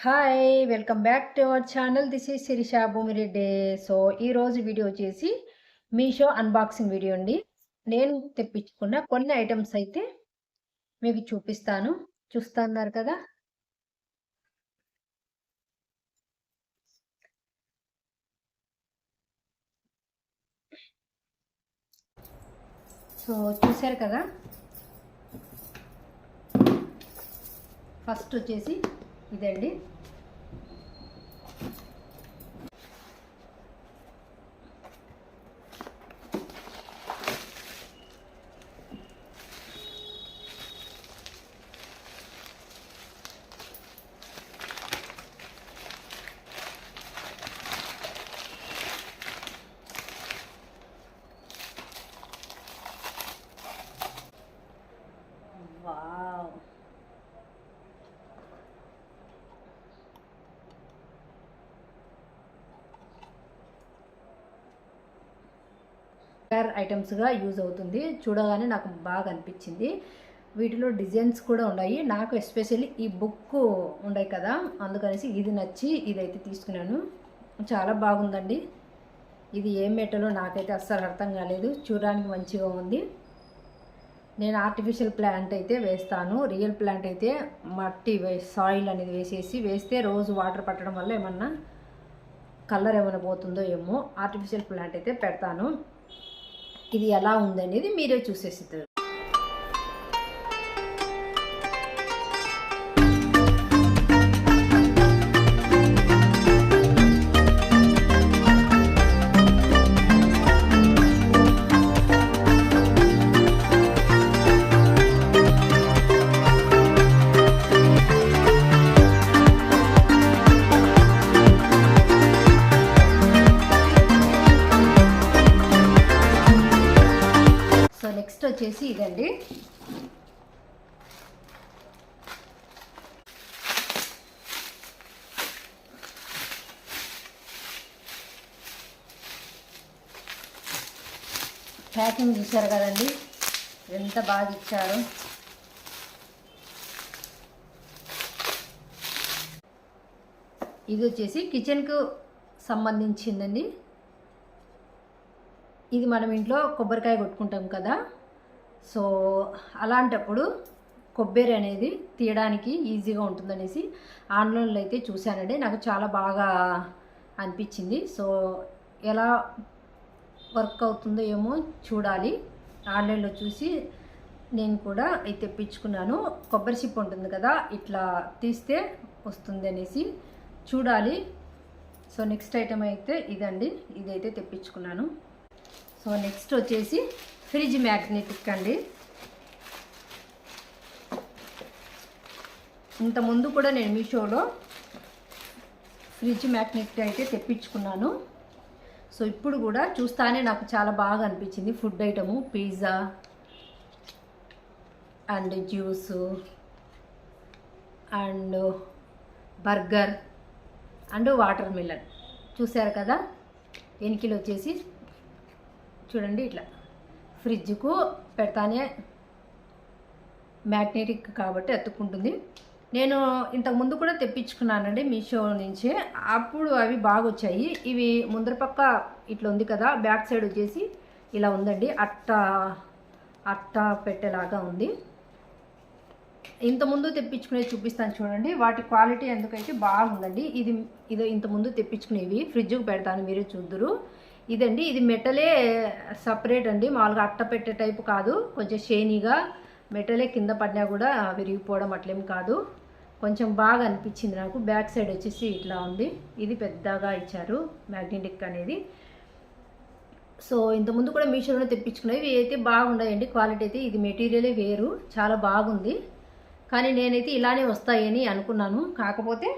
Hi! Welcome back to our channel. This is Shirisha Bhumireddy. So, ఈరోజు video వచ్చేసి Meesho unboxing video అండి. నేను తెప్పించుకున్న కొన్ని ఐటెమ్స్ అయితే మీకు చూపిస్తాను. చూస్తున్నారు కదా! సో, చూసారు కదా! ఫస్ట్ వచ్చేసి ఇదండి. వావ్! ఐటమ్స్గా యూజ్ అవుతుంది. చూడగానే నాకు బాగా అనిపించింది. వీటిలో డిజైన్స్ కూడా ఉన్నాయి. నాకు ఎస్పెషల్లీ ఈ బుక్ ఉన్నాయి కదా, అందుకనేసి ఇది నచ్చి ఇదైతే తీసుకున్నాను. చాలా బాగుందండి. ఇది ఏం మెటలో నాకైతే అస్సలు అర్థం కాలేదు. చూడడానికి మంచిగా ఉంది. నేను ఆర్టిఫిషియల్ ప్లాంట్ అయితే వేస్తాను. రియల్ ప్లాంట్ అయితే మట్టి సాయిల్ అనేది వేస్తే రోజు వాటర్ పట్టడం వల్ల ఏమన్నా కలర్ ఏమైనా పోతుందో ఏమో. ఆర్టిఫిషియల్ ప్లాంట్ అయితే పెడతాను. ఇది ఎలా ఉందనేది మీరే చూసేస్తారు. నెక్స్ట్ వచ్చేసి ఇదండి. ప్యాకింగ్ చూసారు కదండి, ఎంత బాగా ఇచ్చారు. ఇది వచ్చేసి కిచెన్కు సంబంధించిందండి. ఇది మనం ఇంట్లో కొబ్బరికాయ కొట్టుకుంటాం కదా, సో అలాంటప్పుడు కొబ్బరి అనేది తీయడానికి ఈజీగా ఉంటుందనేసి ఆన్లైన్లో అయితే చూశానండి. నాకు చాలా బాగా అనిపించింది. సో ఎలా వర్క్ అవుతుందో ఏమో చూడాలి. ఆన్లైన్లో చూసి నేను కూడా ఇది తెప్పించుకున్నాను. కొబ్బరి చిప్ప ఉంటుంది కదా, ఇట్లా తీస్తే వస్తుంది అనేసి చూడాలి. సో నెక్స్ట్ ఐటమ్ అయితే ఇదండి. ఇదైతే తెప్పించుకున్నాను. సో నెక్స్ట్ వచ్చేసి ఫ్రిడ్జ్ మ్యాగ్నెటిక్ అండి. ఇంతకుముందు కూడా నేను మీషోలో ఫ్రిడ్జ్ మ్యాగ్నెట్ అయితే తెప్పించుకున్నాను. సో ఇప్పుడు కూడా చూస్తానే నాకు చాలా బాగా అనిపించింది. Food item, pizza and juice and burger and water melon. చూసారు కదా, ఎనికిలు వచ్చేసి చూడండి, ఇట్లా ఫ్రిడ్జ్కు పెడతానే మ్యాగ్నెటిక్ కాబట్టి అతుక్కుంటుంది. నేను ఇంతకుముందు కూడా తెప్పించుకున్నానండి మీషో నుంచి. అప్పుడు అవి బాగా వచ్చాయి. ఇవి ముందర పక్క ఇట్లా ఉంది కదా, బ్యాక్ సైడ్ వచ్చేసి ఇలా ఉందండి. అట్ట పెట్టేలాగా ఉంది. ఇంతకుముందు తెప్పించుకునేవి చూపిస్తాను చూడండి. వాటి క్వాలిటీ ఎందుకైతే బాగుందండి. ఇది ఇంతకుముందు తెప్పించుకునేవి ఫ్రిడ్జ్కి పెడతాను, మీరే చూద్దరు. ఇదండి, ఇది మెటలే సపరేట్ అండి. మామూలుగా అట్ట పెట్టే టైపు కాదు. కొంచెం షైనీగా మెటలే, కింద పడినా కూడా విరిగిపోవడం అట్లేం కాదు. కొంచెం బాగా అనిపించింది నాకు. బ్యాక్ సైడ్ వచ్చేసి ఇట్లా ఉంది. ఇది పెద్దగా ఇచ్చారు మ్యాగ్నెటిక్ అనేది. సో ఇంతకుముందు కూడా మీషోలో తెప్పించుకునేవి అయితే బాగున్నాయండి. క్వాలిటీ అయితే ఇది మెటీరియలే వేరు, చాలా బాగుంది. కానీ నేనైతే ఇలానే వస్తాయని అనుకున్నాను. కాకపోతే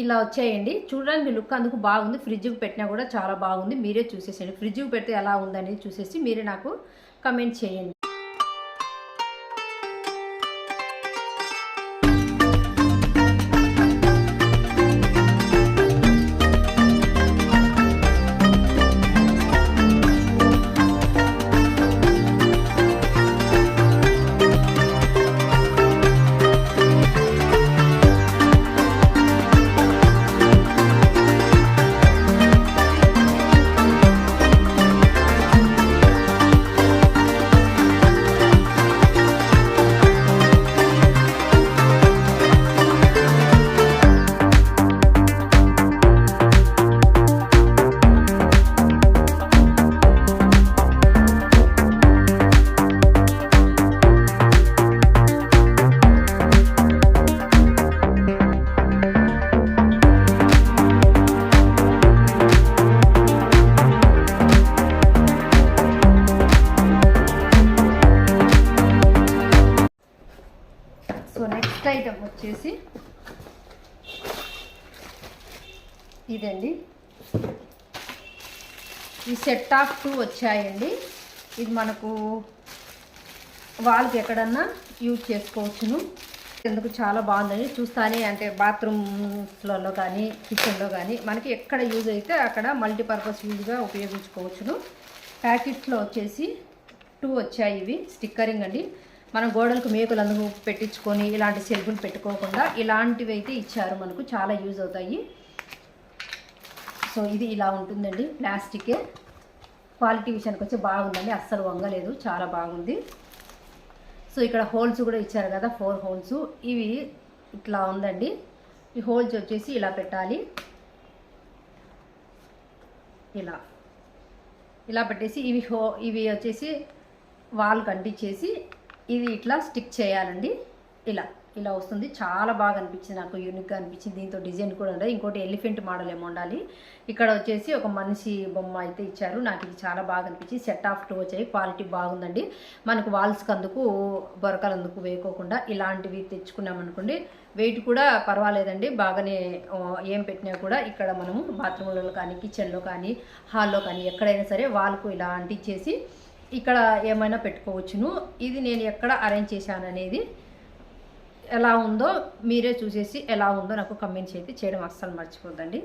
ఇలా వచ్చాయండి. చూడడానికి లుక్ అందుకు బాగుంది. ఫ్రిడ్జ్కి పెట్టినా కూడా చాలా బాగుంది. మీరే చూసేసేయండి. ఫ్రిడ్జ్కి పెడితే ఎలా ఉందనేది చూసేసి మీరే నాకు కమెంట్ చేయండి. ఐటెం వచ్చేసి ఇదండి. ఈ సెట్ ఆఫ్ 2 వచ్చాయండి. ఇది మనకు వాళ్ళకి ఎక్కడన్నా యూజ్ చేసుకోవచ్చును. ఎందుకు చాలా బాగుందండి. చూస్తానే అంటే బాత్రూమ్స్లలో కానీ కిచెన్లో కానీ మనకి ఎక్కడ యూజ్ అయితే అక్కడ మల్టీపర్పస్ యూజ్గా ఉపయోగించుకోవచ్చును. ప్యాకెట్స్లో వచ్చేసి 2 వచ్చాయి. ఇవి స్టిక్కరింగ్ అండి. మనం గోడలకు మేకులు అందుకు పెట్టించుకొని ఇలాంటి సెల్ఫులు పెట్టుకోకుండా ఇలాంటివి అయితే ఇచ్చారు. మనకు చాలా యూజ్ అవుతాయి. సో ఇది ఇలా ఉంటుందండి. ప్లాస్టికే. క్వాలిటీ విషయానికి వచ్చి బాగుందండి. అస్సలు వంగలేదు, చాలా బాగుంది. సో ఇక్కడ హోల్స్ కూడా ఇచ్చారు కదా, 4 హోల్స్. ఇవి ఇట్లా ఉందండి. ఈ హోల్స్ వచ్చేసి ఇలా పెట్టాలి. ఇలా పెట్టేసి ఇవి వచ్చేసి వాల్ కంటించేసి ఇది ఇట్లా స్టిక్ చేయాలండి. ఇలా వస్తుంది. చాలా బాగా అనిపించింది నాకు, యూనిక్గా అనిపించింది. దీంతో డిజైన్ కూడా ఉండదు. ఇంకోటి ఎలిఫెంట్ మోడల్ ఏమో ఉండాలి. ఇక్కడ వచ్చేసి ఒక మనిషి బొమ్మ అయితే ఇచ్చారు. నాకు ఇది చాలా బాగా అనిపించింది. సెట్ ఆఫ్ 2 వచ్చాయి. క్వాలిటీ బాగుందండి. మనకు వాల్స్కి అందుకు బొరకలు అందుకు వేయకోకుండా ఇలాంటివి తెచ్చుకున్నామనుకోండి, వెయిట్ కూడా పర్వాలేదండి. బాగానే ఏం పెట్టినా కూడా ఇక్కడ మనము బాత్రూంలలో కానీ కిచెన్లో కానీ హాల్లో కానీ ఎక్కడైనా సరే వాల్కు ఇలా అంటించేసి ఇక్కడ ఏమైనా పెట్టుకోవచ్చును. ఇది నేను ఎక్కడ అరేంజ్ చేశాను అనేది ఎలా ఉందో మీరే చూసేసి ఎలా ఉందో నాకు కమెంట్స్ అయితే చేయడం అస్సలు మర్చిపోద్దండి.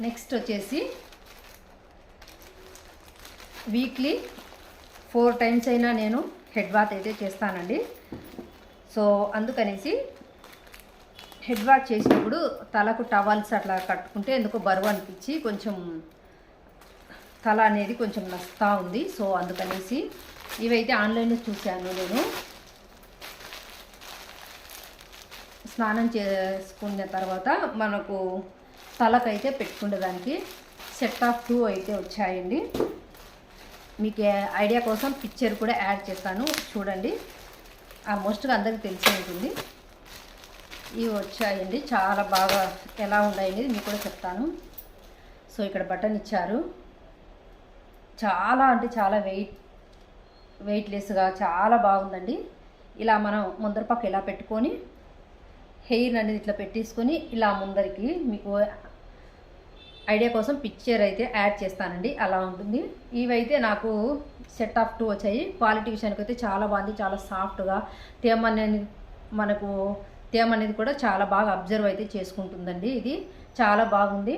నెక్స్ట్ వచ్చేసి వీక్లీ 4 టైమ్స్ అయినా నేను హెడ్ బాత్ అయితే చేస్తానండి. సో అందుకనేసి హెడ్ బాత్ చేసినప్పుడు తలకు టవల్స్ అట్లా కట్టుకుంటే ఎందుకో బరువు అనిపించి కొంచెం తల అనేది కొంచెం నస్తా ఉంది. సో అందుకనేసి ఇవైతే ఆన్లైన్లో చూశాను నేను. స్నానం చేసుకున్న తర్వాత మనకు తలకైతే పెట్టుకునేదానికి సెట్ ఆఫ్ 2 అయితే వచ్చాయండి. మీకు ఐడియా కోసం పిక్చర్ కూడా యాడ్ చేస్తాను, చూడండి. ఆల్మోస్ట్గా అందరికీ తెలిసి ఉంటుంది. ఇవి వచ్చాయండి. చాలా బాగా ఎలా ఉన్నాయనేది మీకు కూడా చెప్తాను. సో ఇక్కడ బటన్ ఇచ్చారు. చాలా అంటే చాలా వెయిట్లెస్గా చాలా బాగుందండి. ఇలా మనం ముందర పక్క ఇలా పెట్టుకొని హెయిర్ అనేది ఇట్లా పెట్టేసుకొని ఇలా ముందరికి మీకు ఐడియా కోసం పిక్చర్ అయితే యాడ్ చేస్తానండి. అలా ఉంటుంది. ఇవైతే నాకు సెట్ ఆఫ్ 2 వచ్చాయి. క్వాలిటీ విషయానికి అయితే చాలా బాగుంది. చాలా సాఫ్ట్గా తేమ అనేది కూడా చాలా బాగా అబ్జర్వ్ అయితే చేసుకుంటుందండి. ఇది చాలా బాగుంది.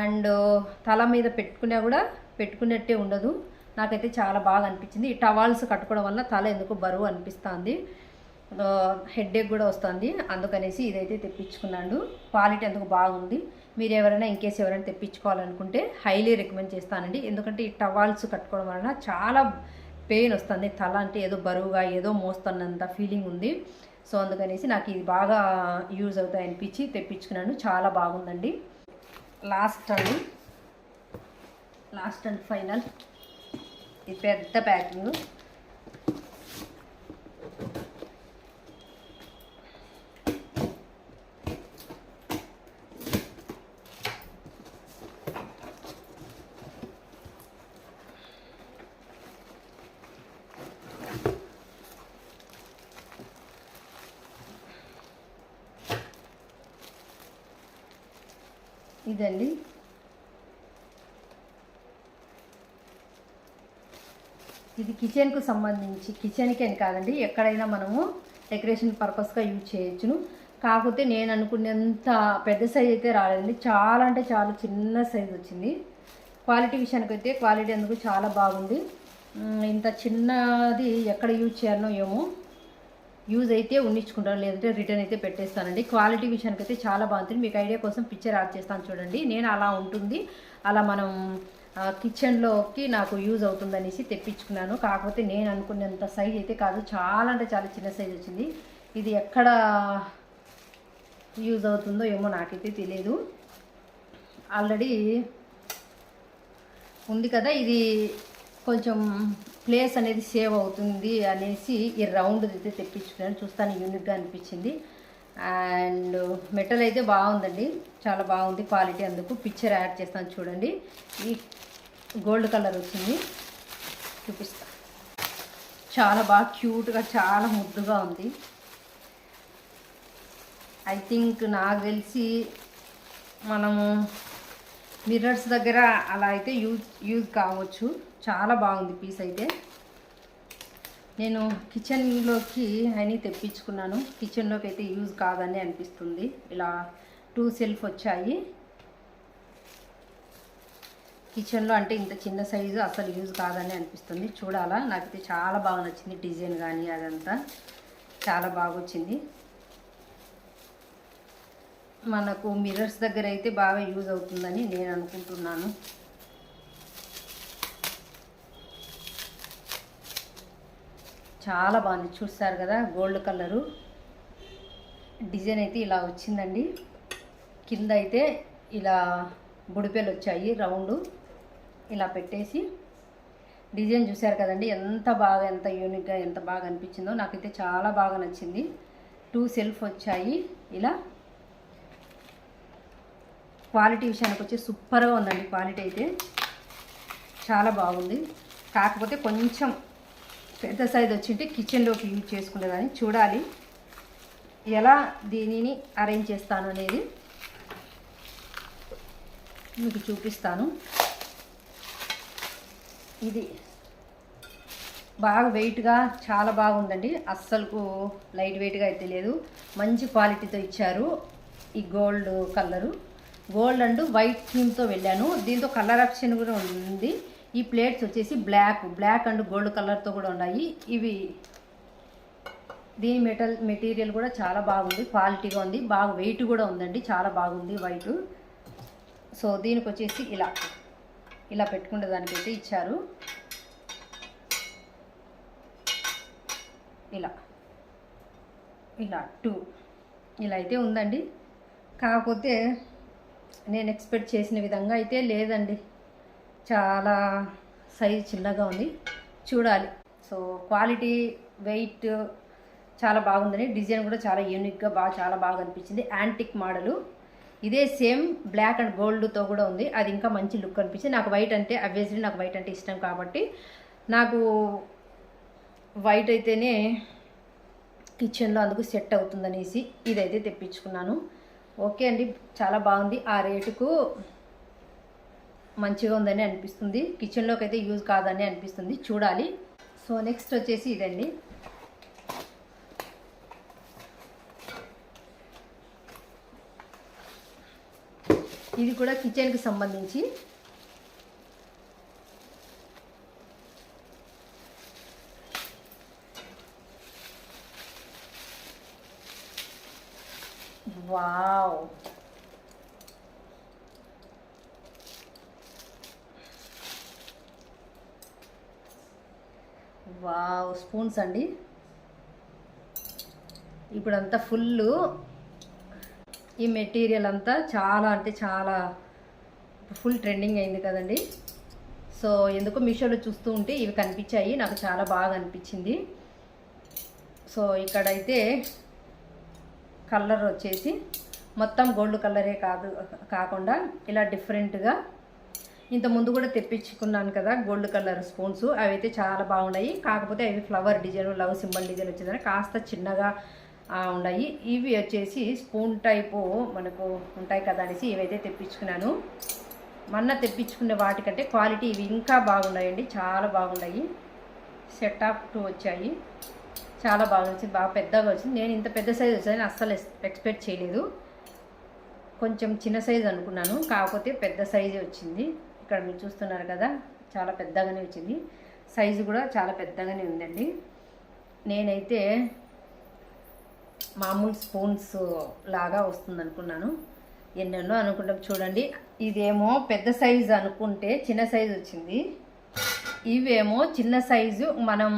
అండ్ తల మీద పెట్టుకున్నా కూడా పెట్టుకున్నట్టే ఉండదు. నాకైతే చాలా బాగా అనిపించింది. ఈ టవాల్స్ కట్టుకోవడం వల్ల తల ఎందుకు బరువు అనిపిస్తుంది, హెడ్ఏక్ కూడా వస్తుంది. అందుకనేసి ఇదైతే తెప్పించుకున్నాను. క్వాలిటీ ఎందుకు బాగుంది. మీరు ఎవరైనా ఇన్కేస్ ఎవరైనా తెప్పించుకోవాలనుకుంటే హైలీ రికమెండ్ చేస్తానండి. ఎందుకంటే ఈ టవాల్స్ కట్టుకోవడం వలన చాలా పెయిన్ వస్తుంది. తల అంటే ఏదో బరువుగా ఏదో మోస్తున్నంత ఫీలింగ్ ఉంది. సో అందుకనేసి నాకు ఇది బాగా యూజ్ అవుతాయి అనిపించి తెప్పించుకున్నాను. చాలా బాగుందండి. లాస్ట్ అండ్ ఫైనల్ ఇది పెద్ద ప్యాకింగ్. ఇదండి. ఇది కిచెన్కు సంబంధించి, కిచెన్కి అని కాదండి, ఎక్కడైనా మనము డెకరేషన్ పర్పస్గా యూజ్ చేయొచ్చును. కాకపోతే నేను అనుకునేంత పెద్ద సైజ్ అయితే రాలేదండి, చాలా అంటే చాలా చిన్న సైజ్ వచ్చింది. క్వాలిటీ విషయానికి అయితే క్వాలిటీ అందుకు చాలా బాగుంది. ఇంత చిన్నది ఎక్కడ యూజ్ చేయాలనో ఏమో, యూజ్ అయితే ఉండించుకుంటాను, లేదంటే రిటర్న్ అయితే పెట్టేస్తానండి. క్వాలిటీ విషయానికి అయితే చాలా బాగుంటుంది. మీకు ఐడియా కోసం పిక్చర్ యాడ్ చేస్తాను చూడండి. నేను అలా ఉంటుంది, అలా మనం కిచెన్లోకి నాకు యూజ్ అవుతుందనేసి తెప్పించుకున్నాను. కాకపోతే నేను అనుకునేంత సైజ్ అయితే కాదు, చాలా అంటే చాలా చిన్న సైజ్ వచ్చింది. ఇది ఎక్కడ యూజ్ అవుతుందో ఏమో నాకైతే తెలియదు. ఆల్రెడీ ఉంది కదా, ఇది కొంచెం ప్లేస్ అనేది సేవ్ అవుతుంది అనేసి ఈ రౌండ్ అయితే తెప్పించుకున్నాను. చూస్తాను, యూనిక్గా అనిపించింది. అండ్ మెటల్ అయితే బాగుందండి, చాలా బాగుంది క్వాలిటీ. అందుకు పిక్చర్ యాడ్ చేస్తాను చూడండి. ఈ గోల్డ్ కలర్ వచ్చింది, చూపిస్తా. చాలా బాగా క్యూట్గా, చాలా ముద్దుగా ఉంది. ఐ థింక్ నాకు తెలిసి మనము మిర్రర్స్ దగ్గర అలా అయితే యూజ్ కావచ్చు. చాలా బాగుంది పీస్ అయితే. నేను కిచెన్లోకి అని తెప్పించుకున్నాను, కిచెన్లోకి అయితే యూజ్ కాదని అనిపిస్తుంది. ఇలా 2 సెల్ఫ్ వచ్చాయి. కిచెన్లో అంటే ఇంత చిన్న సైజు అసలు యూజ్ కాదని అనిపిస్తుంది. చూడాలా, నాకైతే చాలా బాగా నచ్చింది. డిజైన్ కానీ అదంతా చాలా బాగా వచ్చింది. మనకు మిర్రర్స్ దగ్గర అయితే బాగా యూజ్ అవుతుందని నేను అనుకుంటున్నాను. చాలా బాగుంది, చూస్తారు కదా, గోల్డ్ కలరు డిజైన్ అయితే ఇలా వచ్చిందండి. కింద అయితే ఇలా బుడిపెలు వచ్చాయి, రౌండ్ ఇలా పెట్టేసి డిజైన్ చూశారు కదండి, ఎంత బాగా, ఎంత యూనిక్గా, ఎంత బాగా అనిపించిందో. నాకైతే చాలా బాగా నచ్చింది. 2 సెల్ఫ్ వచ్చాయి ఇలా. క్వాలిటీ విషయానికి వచ్చి సూపర్గా ఉందండి. క్వాలిటీ అయితే చాలా బాగుంది. కాకపోతే కొంచెం పెద్ద సైజ్ వచ్చింటే కిచెన్లోకి యూజ్ చేసుకునేదాన్ని. చూడాలి ఎలా దీనిని అరేంజ్ చేస్తాను అనేది మీకు చూపిస్తాను. ఇది బాగా వెయిట్గా చాలా బాగుందండి, అస్సలు లైట్ వెయిట్గా అయితే లేదు. మంచి క్వాలిటీతో ఇచ్చారు. ఈ gold colour, gold and white థీమ్తో వెళ్ళాను. దీంతో కలర్ ఆప్షన్ కూడా ఉంది. ఈ ప్లేట్స్ వచ్చేసి బ్లాక్ అండ్ గోల్డ్ కలర్తో కూడా ఉన్నాయి. ఇవి దీని మెటీరియల్ కూడా చాలా బాగుంది, క్వాలిటీగా ఉంది, బాగా వెయిట్ కూడా ఉందండి, చాలా బాగుంది వైట్. సో దీనికి వచ్చేసి ఇలా పెట్టుకునే దానికైతే ఇచ్చారు. ఇలా 2 ఇలా అయితే ఉందండి. కాకపోతే నేను ఎక్స్పెక్ట్ చేసిన విధంగా అయితే లేదండి, చాలా సైజ్ చిన్నగా ఉంది. చూడాలి. సో క్వాలిటీ, వెయిట్ చాలా బాగుందని, డిజైన్ కూడా చాలా యూనిక్గా చాలా బాగా అనిపించింది. యాంటిక్ మోడలు, ఇదే సేమ్ బ్లాక్ అండ్ గోల్డ్తో కూడా ఉంది. అది ఇంకా మంచి లుక్ అనిపించింది. నాకు వైట్ అంటే అబ్వియస్లీ నాకు వైట్ అంటే ఇష్టం కాబట్టి నాకు వైట్ అయితేనే కిచెన్లో అందుకు సెట్ అవుతుందనేసి ఇదైతే తెప్పించుకున్నాను. ఓకే అండి, చాలా బాగుంది. ఆ రేటుకు మంచిగా ఉందని అనిపిస్తుంది. కిచెన్లోకి అయితే యూజ్ కాదని అనిపిస్తుంది. చూడాలి. సో నెక్స్ట్ వచ్చేసి ఇదండి. ఇది కూడా కిచెన్కి సంబంధించి. వావ్, వావ్, స్పూన్స్ అండి. ఇప్పుడంతా ఫుల్ ఈ మెటీరియల్ అంతా చాలా అంటే చాలా ఫుల్ ట్రెండింగ్ అయింది కదండి. సో ఎందుకో మీషోలో చూస్తూ ఉంటే ఇవి కనిపించాయి, నాకు చాలా బాగా అనిపించింది. సో ఇక్కడైతే కలర్ వచ్చేసి మొత్తం గోల్డ్ కలరే కాకుండా ఇలా డిఫరెంట్గా, ఇంత ముందు కూడా తెప్పించుకున్నాను కదా గోల్డ్ కలర్ స్పూన్స్, అవి అయితే చాలా బాగున్నాయి. కాకపోతే అవి flower design, love symbol design వచ్చేదాన్ని కాస్త చిన్నగా ఉన్నాయి. ఇవి వచ్చేసి స్పూన్ టైపు మనకు ఉంటాయి కదా అనేసి ఇవైతే తెప్పించుకున్నాను. మొన్న తెప్పించుకునే వాటికంటే క్వాలిటీ ఇవి ఇంకా బాగున్నాయండి, చాలా బాగున్నాయి. సెట్ ఆఫ్ 2 వచ్చాయి, చాలా బాగా వచ్చింది, బాగా పెద్దగా వచ్చింది. నేను ఇంత పెద్ద సైజు వచ్చాయని అస్సలు ఎక్స్పెక్ట్ చేయలేదు. కొంచెం చిన్న సైజు అనుకున్నాను, కాకపోతే పెద్ద సైజే వచ్చింది. ఇక్కడ మీరు చూస్తున్నారు కదా, చాలా పెద్దగానే వచ్చింది. సైజు కూడా చాలా పెద్దగానే ఉందండి. నేనైతే మామూలు స్పూన్స్ లాగా వస్తుంది అనుకున్నాను, ఎన్నెన్నో అనుకుంటాం. చూడండి, ఇదేమో పెద్ద సైజు అనుకుంటే చిన్న సైజు వచ్చింది. ఇవేమో చిన్న సైజు, మనం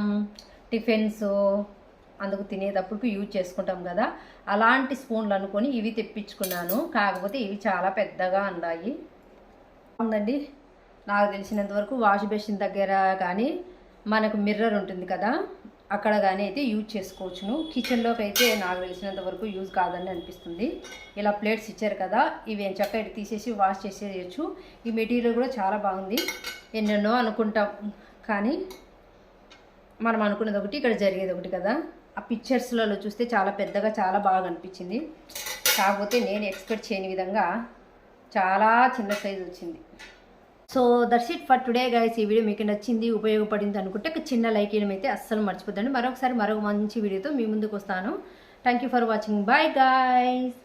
టిఫిన్స్ అందుకు తినేటప్పుడు యూజ్ చేసుకుంటాం కదా, అలాంటి స్పూన్లు అనుకొని ఇవి తెప్పించుకున్నాను. కాకపోతే ఇవి చాలా పెద్దగా ఉన్నాయి. ఉందండి, నాకు తెలిసినంత వరకు వాష్ బేసిన్ దగ్గర కానీ మనకు మిర్రర్ ఉంటుంది కదా, అక్కడ కానీ అయితే యూజ్ చేసుకోవచ్చును. కిచెన్లోకి అయితే నాకు తెలిసినంత వరకు యూజ్ కాదని అనిపిస్తుంది. ఇలా ప్లేట్స్ ఇచ్చారు కదా, ఇవి చక్కగా ఇటు తీసేసి వాష్ చేసేయచ్చు. ఈ మెటీరియల్ కూడా చాలా బాగుంది. ఎన్నెన్నో అనుకుంటాం కానీ మనం అనుకున్నది ఒకటి, ఇక్కడ జరిగేది ఒకటి కదా. ఆ పిక్చర్స్లలో చూస్తే చాలా పెద్దగా చాలా బాగా అనిపించింది. కాకపోతే నేను ఎక్స్పెక్ట్ చేయని విధంగా చాలా చిన్న సైజు వచ్చింది. So that's it for today guys. ఈ వీడియో మీకు నచ్చింది, ఉపయోగపడింది అనుకుంటే ఒక చిన్న లైక్ ఇవ్వడం అయితే అస్సలు మర్చిపోద్దండి. మరొక మంచి వీడియోతో మీ ముందుకు వస్తాను. Thank you for watching. Bye guys.